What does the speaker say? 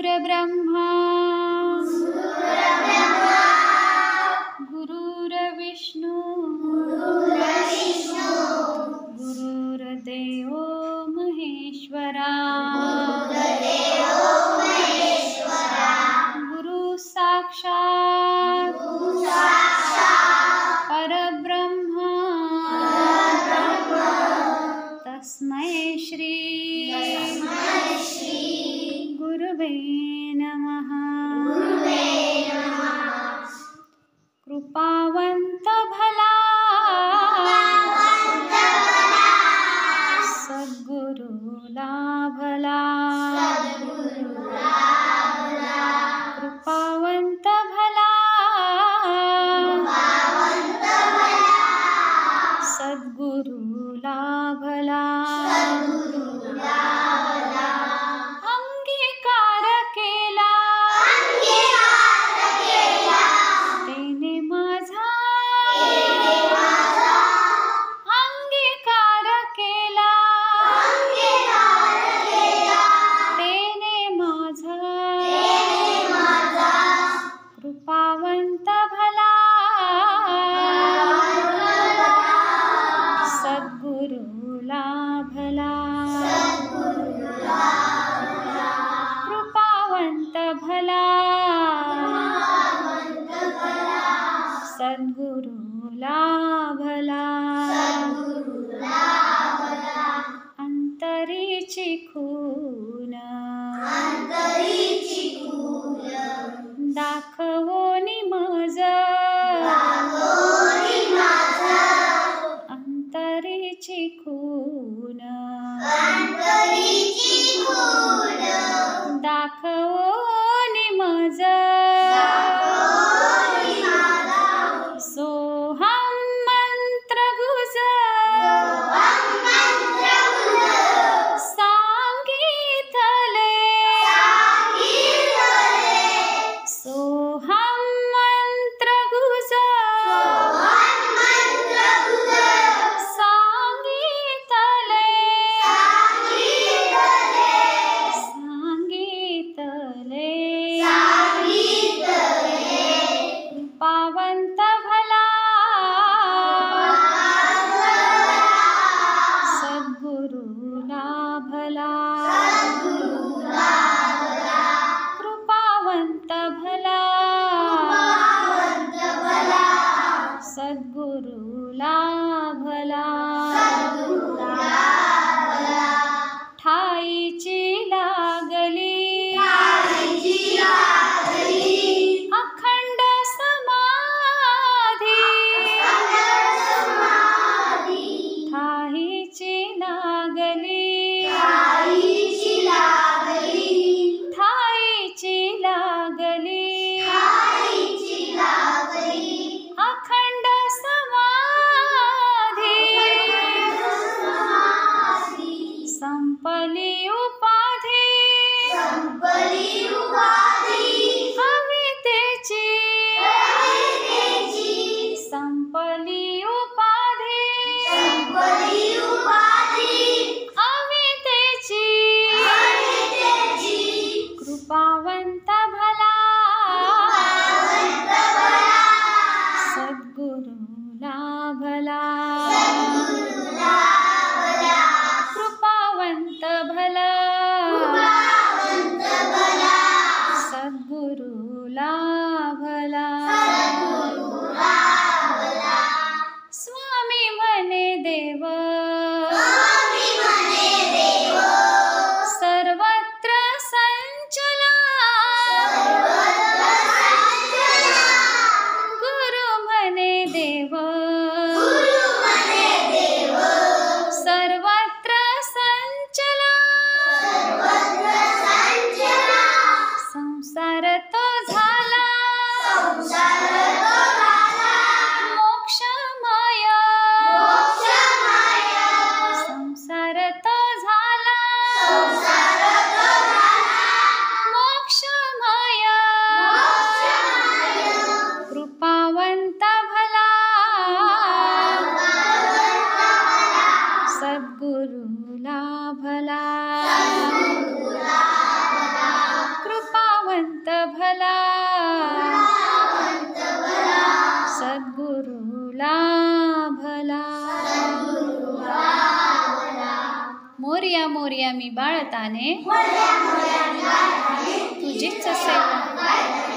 गुरुर्ब्रह्मा गुरुर्विष्णू गुरुर्देवो महेश्वरा गुरु साक्षात् परब्रह्म तस्मै श्री गुरुवे नमः। कृपावंत भला सद्गुरु लाभला कृपावंत भला सद्गुरु लाभला अंगीकार केला तेने माझा अंगीकार केला तेने माझा कृपावंत भला सद्गुरु लाभला कृपावंत भला सद्गुरु लाभला अंतरीची खून दाखवोनी मज अंतरीची खून दाखवोनी मज सोहम मंत्र गुज सांगितले सोहम मंत्र गुज सांगितले मोरया मोरया मी बाळताने तुझीच सेवा